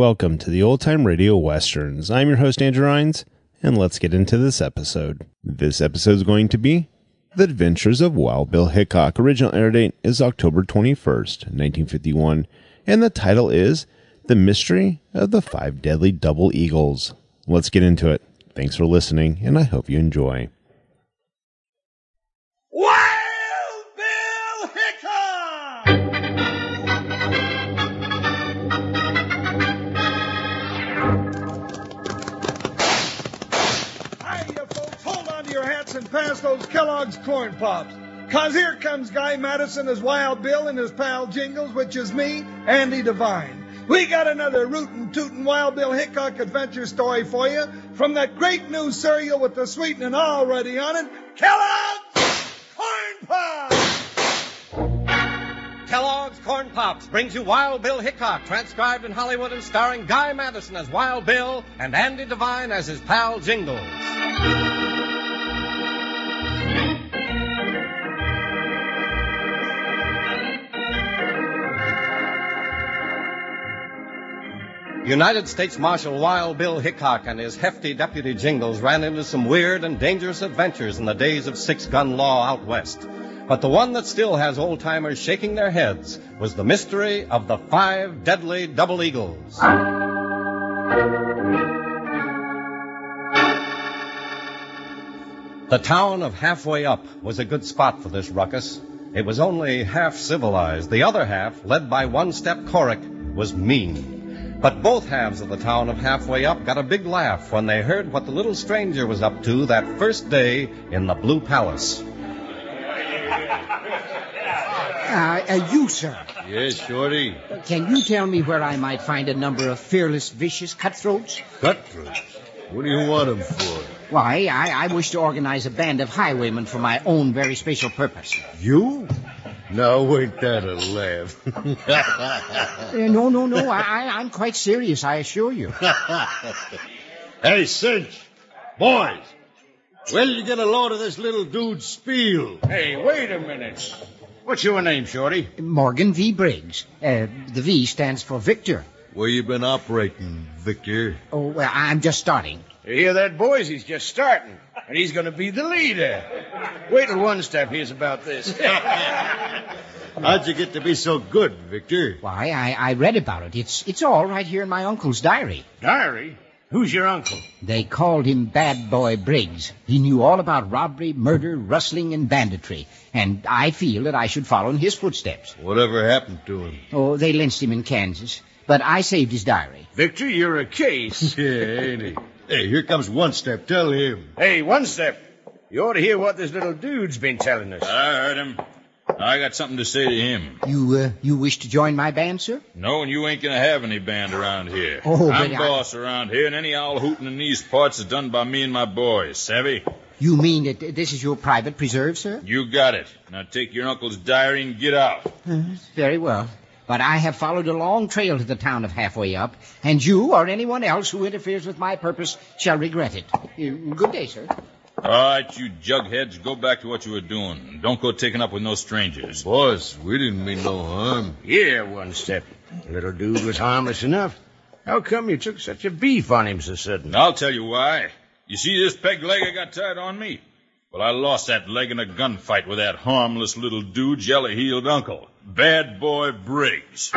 Welcome to the Old Time Radio Westerns. I'm your host, Andrew Rhines, and let's get into this episode. This episode is going to be The Adventures of Wild Bill Hickok. Original air date is October 21st, 1951, and the title is The Mystery of the Five Deadly Double Eagles. Let's get into it. Thanks for listening, and I hope you enjoy. Wild Bill Hickok! Hi, you folks, hold on to your hats and pass those Kellogg's Corn Pops. 'Cause here comes Guy Madison as Wild Bill and his pal Jingles, which is me, Andy Devine. We got another rootin' tootin' Wild Bill Hickok adventure story for you from that great new cereal with the sweetening already on it, Kellogg's Corn Pops! Kellogg's Corn Pops brings you Wild Bill Hickok, transcribed in Hollywood and starring Guy Madison as Wild Bill and Andy Devine as his pal Jingles. United States Marshal Wild Bill Hickok and his hefty deputy Jingles ran into some weird and dangerous adventures in the days of six-gun law out west. But the one that still has old-timers shaking their heads was the mystery of the five deadly double eagles. The town of Halfway Up was a good spot for this ruckus. It was only half civilized. The other half, led by One-Step Corrick, was mean. But both halves of the town of Halfway Up got a big laugh when they heard what the little stranger was up to that first day in the Blue Palace. You, sir. Yes, Shorty. Can you tell me where I might find a number of fearless, vicious cutthroats? Cutthroats? What do you want them for? Why, I wish to organize a band of highwaymen for my own very special purpose. You? Now, ain't that a laugh? No. I'm quite serious, I assure you. Hey, Cinch. Boys. Where did you get a load of this little dude's spiel? Hey, wait a minute. What's your name, Shorty? Morgan V. Briggs. The V stands for Victor. Where you been operating, Victor? Oh, well, I'm just starting. You hear that, boys? He's just starting. And he's going to be the leader. Wait till One-Step hears about this. How'd you get to be so good, Victor? Why, I read about it. It's all right here in my uncle's diary. Diary? Who's your uncle? They called him Bad Boy Briggs. He knew all about robbery, murder, rustling, and banditry. And I feel that I should follow in his footsteps. Whatever happened to him? Oh, they lynched him in Kansas. But I saved his diary. Victor, you're a case. Yeah, ain't he? Hey, here comes One-Step. Tell him. Hey, One-Step. You ought to hear what this little dude's been telling us. I heard him. I got something to say to him. You wish to join my band, sir? No, and you ain't gonna have any band around here. Oh, I'm but boss around here, and any owl hooting in these parts is done by me and my boys, savvy? You mean that this is your private preserve, sir? You got it. Now take your uncle's diary and get out. Very well. But I have followed a long trail to the town of Halfway Up, and you or anyone else who interferes with my purpose shall regret it. Good day, sir. All right, you jugheads, go back to what you were doing. Don't go taking up with no strangers. Boss, we didn't mean no harm. Yeah, One-Step. The little dude was harmless enough. How come you took such a beef on him so sudden? I'll tell you why. You see this peg leg I got tied on me? Well, I lost that leg in a gunfight with that harmless little dude, jelly-heeled uncle, Bad Boy Briggs.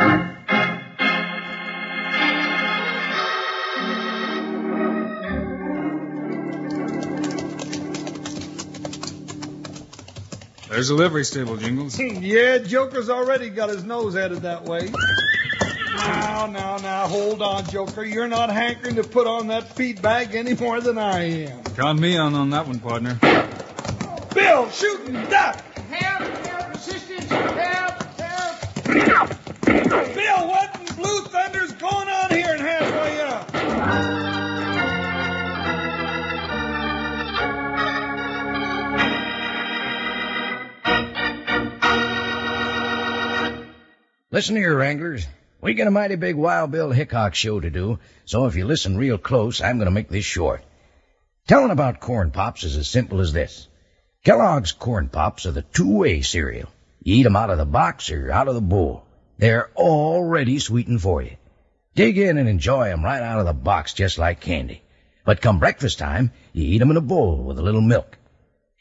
There's a livery stable, Jingles. Yeah, Joker's already got his nose headed that way. Now, hold on, Joker. You're not hankering to put on that feed bag any more than I am. Count me on that one, partner. Bill, shoot and duck! Help, assistance, help! Bill, what in blue thunder's going on here in Halfway Up? Listen here, Wranglers. We got a mighty big Wild Bill Hickok show to do, so if you listen real close, I'm going to make this short. Telling about Corn Pops is as simple as this. Kellogg's Corn Pops are the two-way cereal. You eat 'em out of the box or out of the bowl. They're already sweetened for you. Dig in and enjoy 'em right out of the box just like candy. But come breakfast time, you eat 'em in a bowl with a little milk.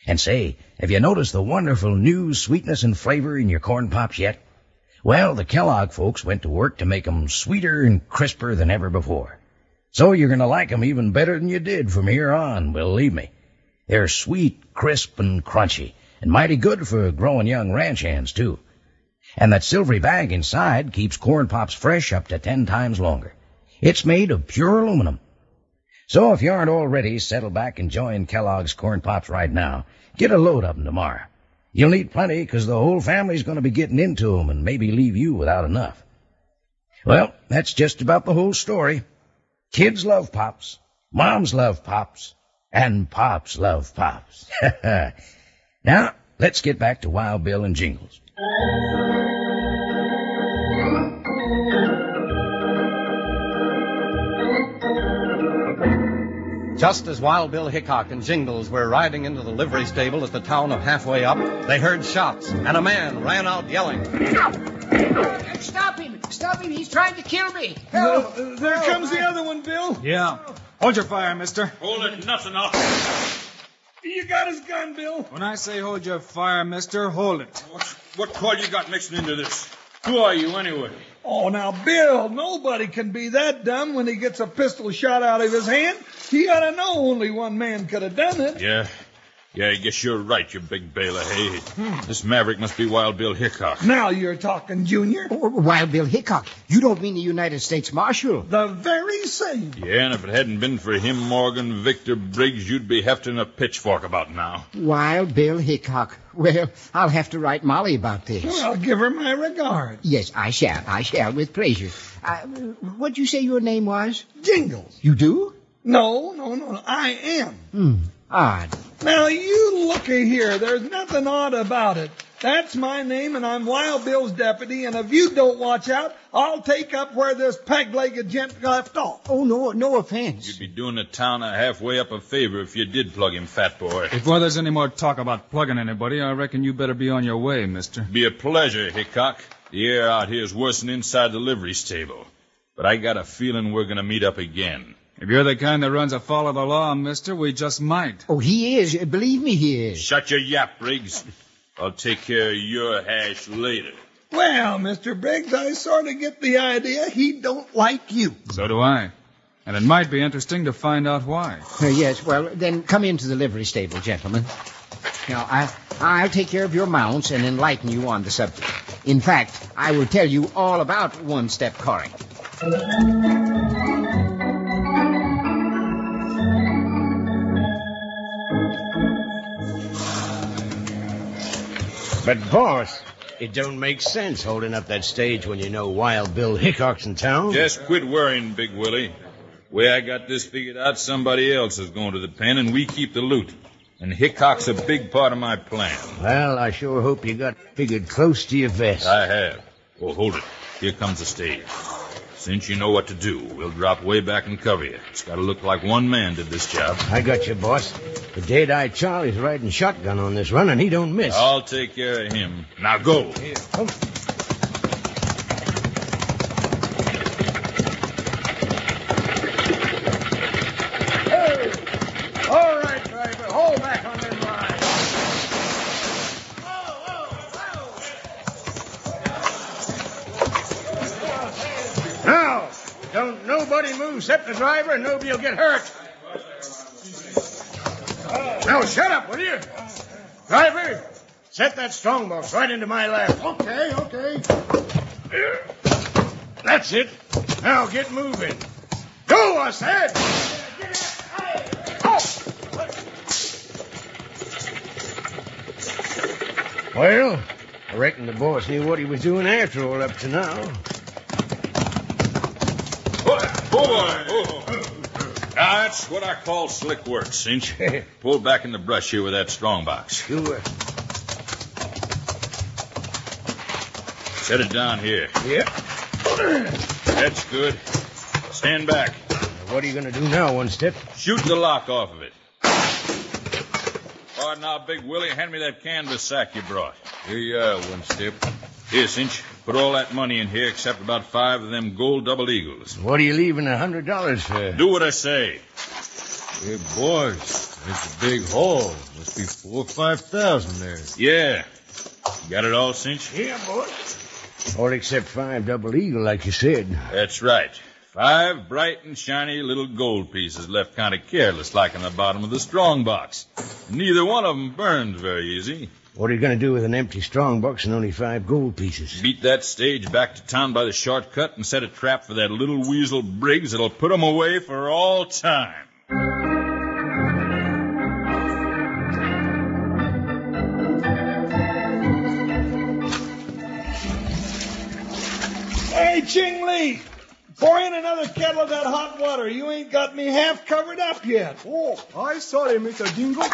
And say, have you noticed the wonderful new sweetness and flavor in your corn pops yet? Well, the Kellogg folks went to work to make 'em sweeter and crisper than ever before. So you're going to like 'em even better than you did from here on, believe me. They're sweet, crisp, and crunchy, and mighty good for growing young ranch hands, too. And that silvery bag inside keeps corn pops fresh up to 10 times longer. It's made of pure aluminum. So if you aren't already settled back enjoying Kellogg's corn pops right now, get a load of 'em tomorrow. You'll need plenty, 'cause the whole family's going to be getting into 'em and maybe leave you without enough. Well, that's just about the whole story. Kids love Pops, moms love Pops, and Pops love Pops. Now, let's get back to Wild Bill and Jingles. Just as Wild Bill Hickok and Jingles were riding into the livery stable at the town of Halfway Up, they heard shots, and a man ran out yelling. Stop him! Stop him! He's trying to kill me! There comes the other one, Bill. Yeah. Hold your fire, mister. Hold it, nothing up. You got his gun, Bill. When I say hold your fire, mister, hold it. What call you got mixing into this? Who are you, anyway? Oh, now, Bill, nobody can be that dumb when he gets a pistol shot out of his hand. He ought to know only one man could have done it. Yeah, I guess you're right, you big bale of hay. This maverick must be Wild Bill Hickok. Now you're talking, Junior. Oh, Wild Bill Hickok. You don't mean the United States Marshal? The very same. Yeah, and if it hadn't been for him, Morgan, Victor, Briggs, you'd be hefting a pitchfork about now. Wild Bill Hickok. Well, I'll have to write Molly about this. Well, I'll give her my regard. Yes, I shall, with pleasure. What'd you say your name was? Jingles. You do? No, I am. Odd. Now, you looky here. There's nothing odd about it. That's my name, and I'm Wild Bill's deputy, and if you don't watch out, I'll take up where this peg-legged gent left off. Oh, no offense. You'd be doing the town a Halfway Up a favor if you did plug him, fat boy. Before there's any more talk about plugging anybody, I reckon you better be on your way, mister. Be a pleasure, Hickok. The air out here is worse than inside the livery stable. But I got a feeling we're going to meet up again. If you're the kind that runs afoul of the law, mister, we just might. Oh, he is. Believe me, he is. Shut your yap, Briggs. I'll take care of your hash later. Well, Mr. Briggs, I sort of get the idea he don't like you. So do I. And it might be interesting to find out why. Yes, well, then come into the livery stable, gentlemen. Now, I'll take care of your mounts and enlighten you on the subject. In fact, I will tell you all about one-step coring. But, boss, it don't make sense holding up that stage when you know Wild Bill Hickok's in town. Just quit worrying, Big Willie. Way I got this figured out, somebody else is going to the pen, and we keep the loot. And Hickok's a big part of my plan. Well, I sure hope you got figured close to your vest. I have. Oh, hold it. Here comes the stage. Since you know what to do, we'll drop way back and cover you. It's got to look like one man did this job. I got you, boss. The dead-eyed Charlie's riding shotgun on this run, and he don't miss. I'll take care of him. Now go. Here, come. Hey! All right, driver. Hold back on them lines. Now, don't nobody move except the driver, and nobody will get hurt. Now, shut up, will you? Driver, set that strongbox right into my lap. Okay. That's it. Now get moving. Go, I said. Well, I reckon the boss knew what he was doing after all up to now. That's what I call slick work, Cinch. Pull back in the brush here with that strongbox. Sure. Set it down here. Yep. That's good. Stand back. What are you going to do now, One Step? Shoot the lock off of it. All right, now, Big Willie, hand me that canvas sack you brought. Here you are, One Step. Here, Cinch. Put all that money in here except about 5 of them gold double eagles. What are you leaving $100 for? Do what I say. Hey, boys, it's a big haul. Must be 4,000 or 5,000 there. Yeah. You got it all, Cinch? Yeah, boy. All except 5 double eagle, like you said. That's right. 5 bright and shiny little gold pieces left kind of careless like in the bottom of the strong box. Neither one of them burns very easy. What are you going to do with an empty strong box and only 5 gold pieces? Beat that stage back to town by the shortcut and set a trap for that little weasel Briggs that'll put 'em away for all time. Hey, Ching Lee, pour in another kettle of that hot water. You ain't got me half covered up yet. Oh, I sorry, Mr. Jingle.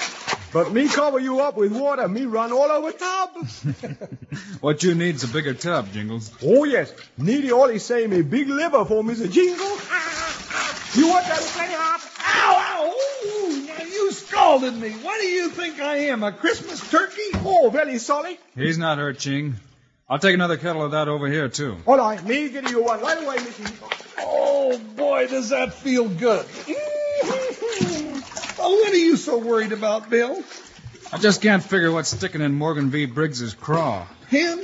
But me cover you up with water. Me run all over tub. What you need's a bigger tub, Jingles. Oh, yes. Needy only say me big liver for Mr. Jingle. You want that plenty hot? Ow, ow. Ooh, now you scalded me. What do you think I am, a Christmas turkey? Oh, very sorry. He's not hurt, Ching. I'll take another kettle of that over here, too. All right, me give you one right away, Mr. Jingle. Oh, boy, does that feel good. Oh, what are you so worried about, Bill? I just can't figure what's sticking in Morgan V. Briggs's craw. Him?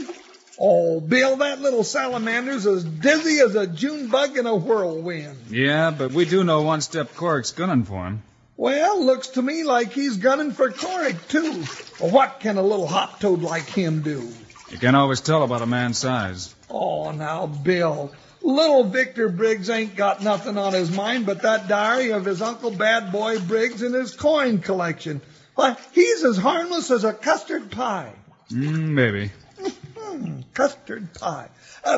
Oh, Bill, that little salamander's as dizzy as a June bug in a whirlwind. Yeah, but we do know one-step Corrick's gunning for him. Well, looks to me like he's gunning for Corrick, too. Well, what can a little hot toad like him do? You can't always tell about a man's size. Oh, now, Bill, little Victor Briggs ain't got nothing on his mind but that diary of his Uncle Bad Boy Briggs and his coin collection. Why, he's as harmless as a custard pie. Maybe. Custard pie.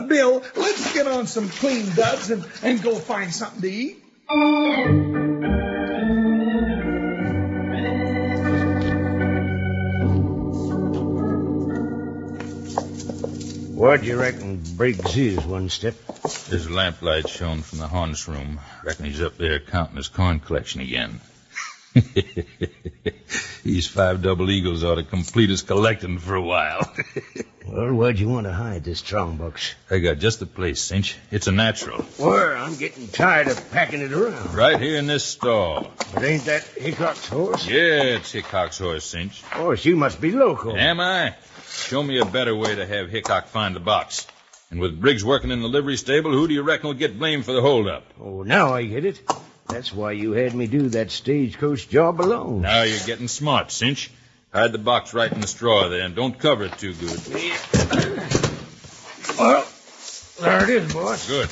Bill, let's get on some clean duds and go find something to eat. What do you reckon Briggs is, one step? There's a lamplight shown from the harness room. Reckon he's up there counting his coin collection again. These 5 double eagles ought to complete his collecting for a while. Well, where'd you want to hide this strong box? I got just the place, Cinch. It's a natural. Where? I'm getting tired of packing it around. Right here in this stall. But ain't that Hickok's horse? Yeah, it's Hickok's horse, Cinch. Horse, you must be loco. Am I? Show me a better way to have Hickok find the box. And with Briggs working in the livery stable, who do you reckon will get blamed for the holdup? Oh, now I get it. That's why you had me do that stagecoach job alone. Now you're getting smart, Cinch. Hide the box right in the straw there, and don't cover it too good. Well, there it is, boss. Good.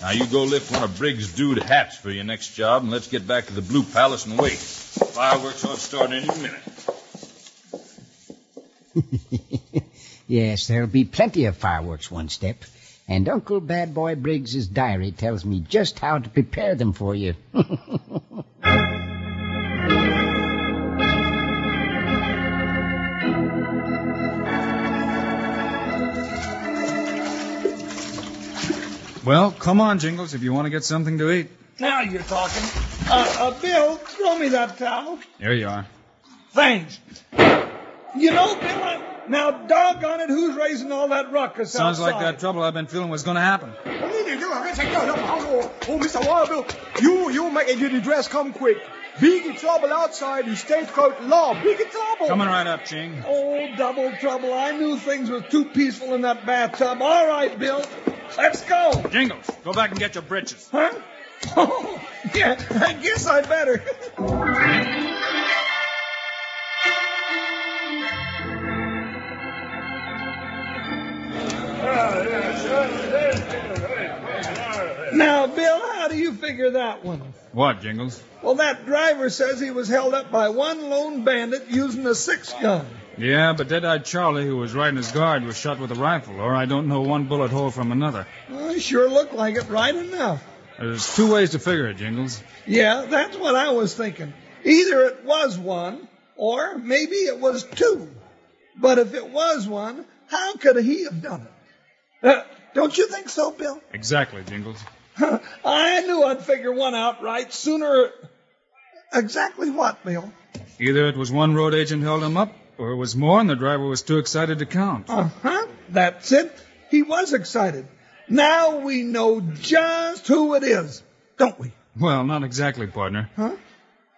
Now you go lift one of Briggs' dude hats for your next job, and let's get back to the Blue Palace and wait. Fireworks ought to start any minute. Yes, there'll be plenty of fireworks, one step. And Uncle Bad Boy Briggs's diary tells me just how to prepare them for you. Well, come on, Jingles, if you want to get something to eat. Now you're talking. Bill, throw me that towel. Here you are. Thanks. You know, Bill, now doggone it, who's raising all that ruckus Sounds outside? like that trouble I've been feeling was going to happen. Oh, Mr. Wild Bill, you make your dress come quick. Big trouble outside the stagecoach law. Big trouble. Coming right up, Ching. Oh, double trouble. I knew things was too peaceful in that bathtub. All right, Bill. Let's go. Jingles, go back and get your britches. Huh? Oh, yeah, I guess I better. Now, Bill, how do you figure that one? What, Jingles? Well, that driver says he was held up by one lone bandit using a 6-gun. Yeah, but Dead-Eyed Charlie, who was riding his guard, was shot with a rifle, or I don't know one bullet hole from another. Well, it sure looked like it, right enough. There's 2 ways to figure it, Jingles. Yeah, that's what I was thinking. Either it was one, or maybe it was 2. But if it was one, how could he have done it? Don't you think so, Bill? Exactly, Jingles. I knew I'd figure one out right sooner. Exactly what, Bill? Either it was one road agent held him up, or it was more and the driver was too excited to count. Uh-huh. That's it. he was excited. Now we know just who it is, don't we? Well, not exactly, partner. Huh?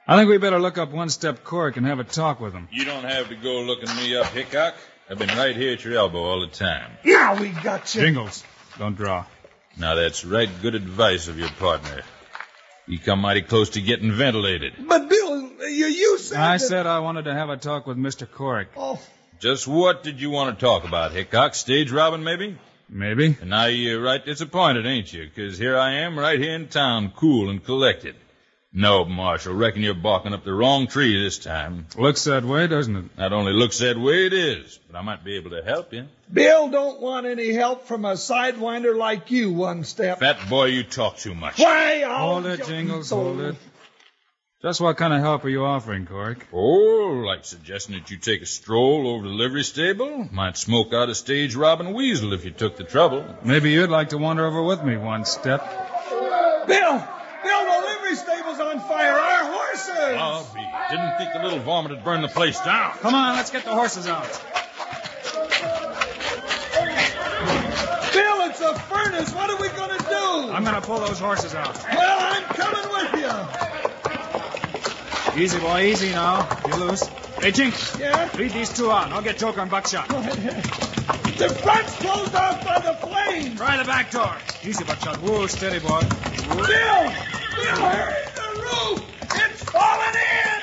I think we better look up one-step Cork and have a talk with him. You don't have to go looking me up, Hickok. I've been right here at your elbow all the time. Now we got you. Jingles, don't draw. Now, that's right good advice of your partner. You come mighty close to getting ventilated. But, Bill, you said I that... said I wanted to have a talk with Mr. Cork. Oh, Just what did you want to talk about, Hickok? Stage robbing, maybe? Maybe. And now you're right disappointed, ain't you? 'Cause here I am right here in town, cool and collected. No, Marshal, reckon you're barking up the wrong tree this time. Looks that way, doesn't it? Not only looks that way, it is. But I might be able to help you. Bill don't want any help from a sidewinder like you, One Step. Fat boy, you talk too much. Why, Hold it, Jingles, hold it. Just what kind of help are you offering, Cork? Oh, like suggesting that you take a stroll over the livery stable? Might smoke out a stage robbing weasel if you took the trouble. Maybe you'd like to wander over with me one step. Bill, the livery stable's on fire. Our horses! I'll be. Didn't think the little varmint would burn the place down. Come on, let's get the horses out. Bill, it's a furnace. What are we going to do? I'm going to pull those horses out. Well, I'm coming with you. Easy, boy, easy now. You're loose. Hey, Jinx. Yeah? Lead these two out. I'll get Joker and Buckshot. The front's closed off by the flames. Try the back door. Easy, Buckshot. Whoa, steady, boy. Whoa. Bill, hurry! The roof! It's falling in!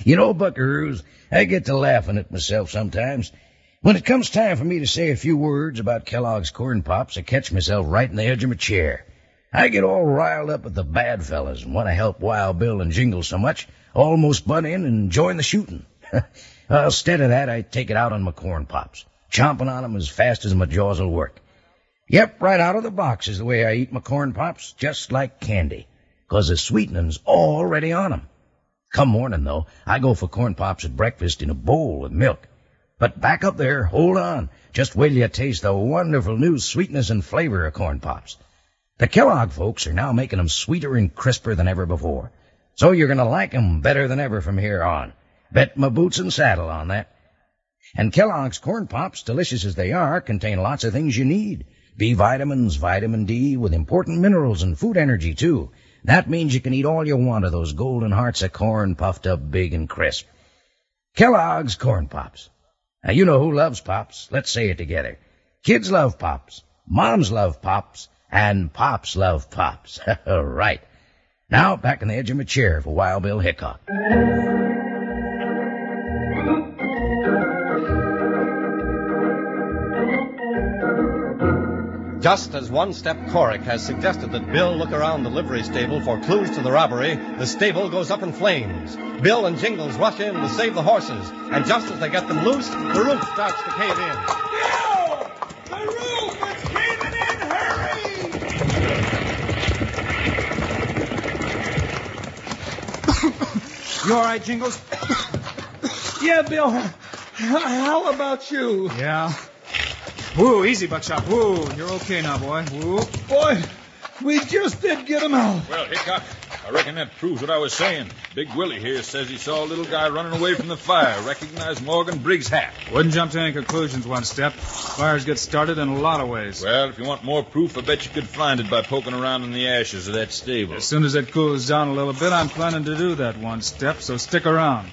You know, buckaroos, I get to laughing at myself sometimes. When it comes time for me to say a few words about Kellogg's Corn Pops, I catch myself right in the edge of my chair. I get all riled up with the bad fellas and want to help Wild Bill and Jingles so much, almost butt in and join the shooting. Well, instead of that, I take it out on my Corn Pops, chomping on them as fast as my jaws will work. Yep, right out of the box is the way I eat my Corn Pops, just like candy, 'cause the sweetening's already on 'em. Come morning, though, I go for Corn Pops at breakfast in a bowl with milk. But back up there, hold on. Just wait till you taste the wonderful new sweetness and flavor of Corn Pops. The Kellogg folks are now making 'em sweeter and crisper than ever before. So you're going to like 'em better than ever from here on. Bet my boots and saddle on that. And Kellogg's Corn Pops, delicious as they are, contain lots of things you need. B vitamins, vitamin D, with important minerals and food energy, too. That means you can eat all you want of those golden hearts of corn puffed up big and crisp. Kellogg's Corn Pops. Now, you know who loves Pops. Let's say it together. Kids love Pops. Moms love Pops. And Pops love Pops. Right. Now, back on the edge of my chair for Wild Bill Hickok. Just as One-Step Cork has suggested that Bill look around the livery stable for clues to the robbery, the stable goes up in flames. Bill and Jingles rush in to save the horses, and just as they get them loose, the roof starts to cave in. Bill! The roof! It's caving in! Hurry! You all right, Jingles? Yeah, Bill. How about you? Yeah. Whoa, easy, Buckshot. Whoa, you're okay now, boy. Whoa. Boy, we just did get him out. Well, Hickok, I reckon that proves what I was saying. Big Willie here says he saw a little guy running away from the fire. Recognized Morgan Briggs' hat. Wouldn't jump to any conclusions one step. Fires get started in a lot of ways. Well, if you want more proof, I bet you could find it by poking around in the ashes of that stable. As soon as it cools down a little bit, I'm planning to do that one step, so stick around.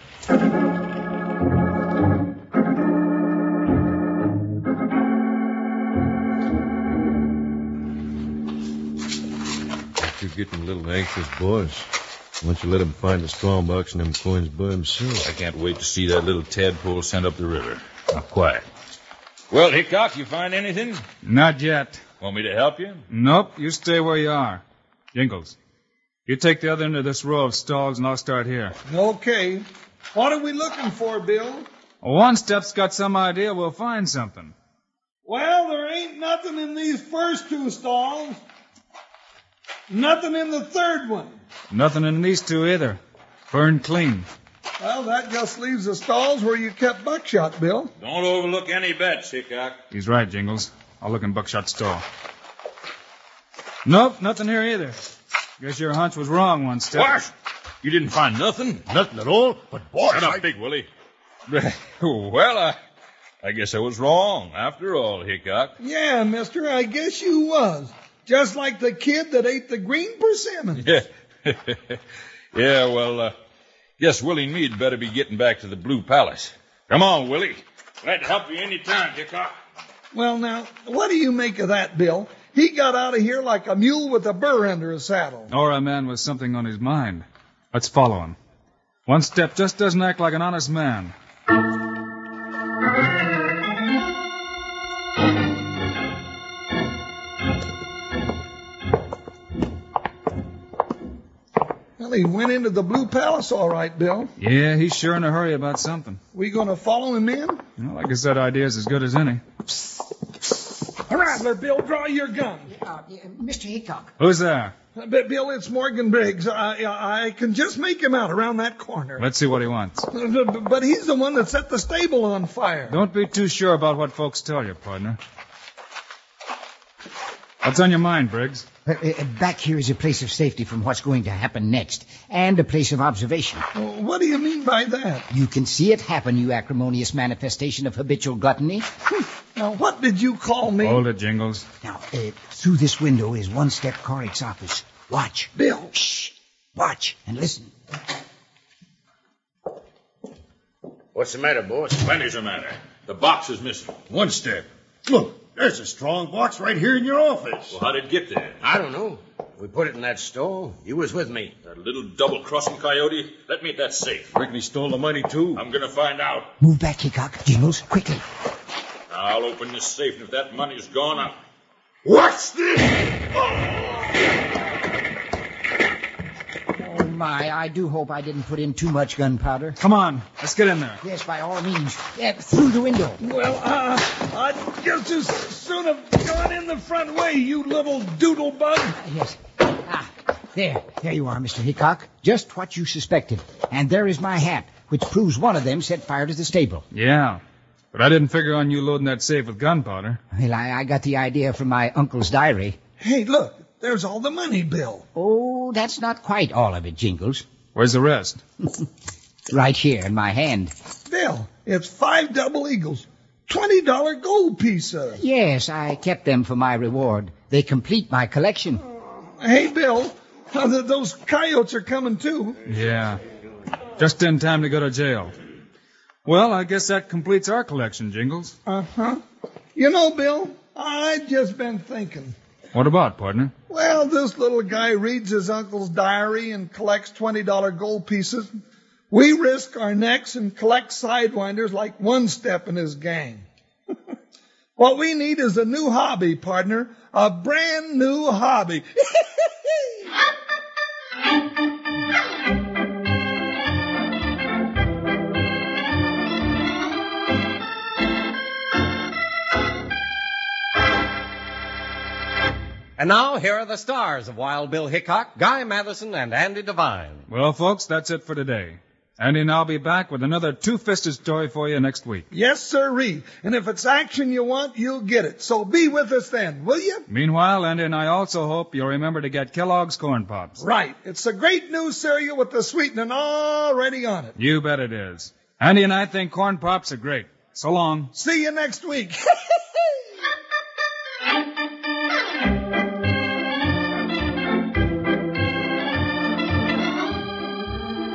You're getting a little anxious, boys. Why don't you let him find the strong box and them coins by himself? I can't wait to see that little tadpole sent up the river. Now, quiet. Well, Hickok, you find anything? Not yet. Want me to help you? Nope, you stay where you are. Jingles, you take the other end of this row of stalls, and I'll start here. Okay. What are we looking for, Bill? One step's got some idea we'll find something. Well, there ain't nothing in these first two stalls. Nothing in the third one. Nothing in these two either. Burned clean. Well, that just leaves the stalls where you kept Buckshot, Bill. Don't overlook any bets, Hickok. He's right, Jingles. I'll look in Buckshot's stall. Nope, nothing here either. Guess your hunch was wrong one step. What? You didn't find nothing? Nothing at all. But, boss, Shut up, Big Willie. Well, I guess I was wrong after all, Hickok. Yeah, mister, I guess you was. Just like the kid that ate the green persimmons. Yeah. Yeah, well, guess Willie and me'd better be getting back to the Blue Palace. Come on, Willie. Glad to help you any time, Hickok. Well, now, what do you make of that, Bill? He got out of here like a mule with a burr under his saddle. Or a man with something on his mind. Let's follow him. One Step just doesn't act like an honest man. Well, he went into the Blue Palace all right, Bill. Yeah, he's sure in a hurry about something. We going to follow him in? Well, like I said, idea's as good as any. Rattler, Bill, draw your gun. Mr. Hickok. Who's there? Bill, it's Morgan Briggs. I can just make him out around that corner. Let's see what he wants. But he's the one that set the stable on fire. Don't be too sure about what folks tell you, partner. What's on your mind, Briggs? Back here is a place of safety from what's going to happen next, and a place of observation. What do you mean by that? You can see it happen, you acrimonious manifestation of habitual gluttony. Now, what did you call me? Hold it, Jingles. Now, through this window is One Step Corrick's office. Watch. Bill. Shh. Watch and listen. What's the matter, boss? Plenty's the matter. The box is missing. One Step. Look, there's a strong box right here in your office. Well, how did it get there? I don't know. We put it in that store. You was with me. That little double-crossing coyote? Let me at that safe. Reckon he stole the money, too. I'm going to find out. Move back, Hickok. Jingles, quickly. I'll open this safe, and if that money's gone, I'll... What's this? Oh, my, I do hope I didn't put in too much gunpowder. Come on, let's get in there. Yes, by all means. Through the window. Well, I'd just as soon have gone in the front way, you little doodle bug. Yes. There you are, Mr. Hickok. Just what you suspected. And there is my hat, which proves one of them set fire to the stable. Yeah, but I didn't figure on you loading that safe with gunpowder. Well, I got the idea from my uncle's diary. Hey, look, there's all the money, Bill. Oh, that's not quite all of it, Jingles. Where's the rest? Right here in my hand. Bill, it's 5 double eagles. $20 gold pieces. Yes, I kept them for my reward. They complete my collection. Hey, Bill, those coyotes are coming too. Yeah, just in time to go to jail. Well, I guess that completes our collection, Jingles. Uh-huh. You know, Bill, I've just been thinking. What about, partner? Well, this little guy reads his uncle's diary and collects $20 gold pieces. We risk our necks and collect sidewinders like One Step in his gang. What we need is a new hobby, partner. A brand new hobby. And now, here are the stars of Wild Bill Hickok, Guy Madison, and Andy Devine. Well, folks, that's it for today. Andy and I'll be back with another two-fisted story for you next week. Yes, sirree. And if it's action you want, you'll get it. So be with us then, will you? Meanwhile, Andy and I also hope you'll remember to get Kellogg's Corn Pops. Right. It's a great new cereal with the sweetening already on it. You bet it is. Andy and I think Corn Pops are great. So long. See you next week.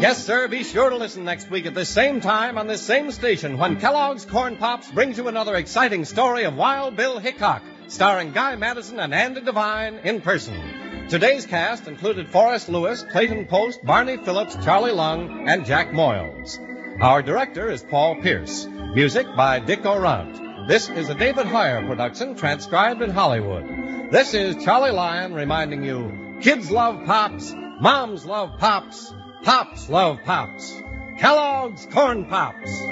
Yes, sir, be sure to listen next week at this same time on this same station when Kellogg's Corn Pops brings you another exciting story of Wild Bill Hickok, starring Guy Madison and Andy Devine in person. Today's cast included Forrest Lewis, Clayton Post, Barney Phillips, Charlie Lung, and Jack Moyles. Our director is Paul Pierce. Music by Dick Orant. This is a David Hoyer production transcribed in Hollywood. This is Charlie Lyon reminding you, kids love Pops, moms love Pops, Pops love Pops. Kellogg's Corn Pops.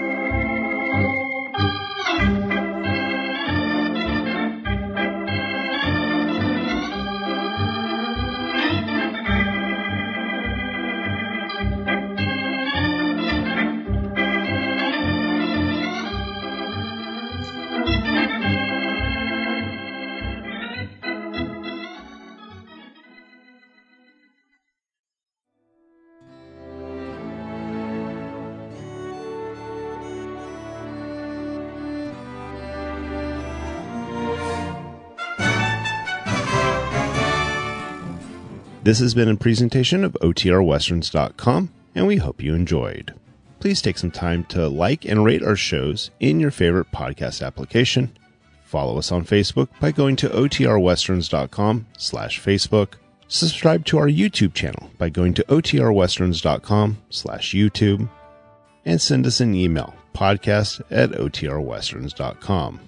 This has been a presentation of OTRWesterns.com, and we hope you enjoyed. Please take some time to like and rate our shows in your favorite podcast application. Follow us on Facebook by going to OTRWesterns.com/Facebook. Subscribe to our YouTube channel by going to OTRWesterns.com/YouTube. And send us an email, podcast@OTRWesterns.com.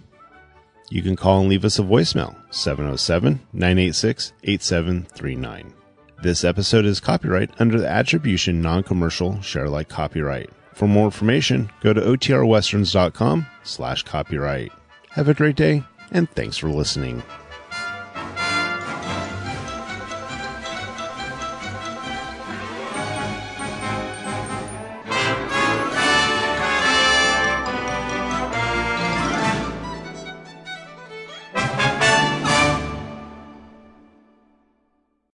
You can call and leave us a voicemail, 707-986-8739. This episode is copyright under the Attribution Non-Commercial Share Alike Copyright. For more information, go to OTRWesterns.com/copyright. Have a great day, and thanks for listening.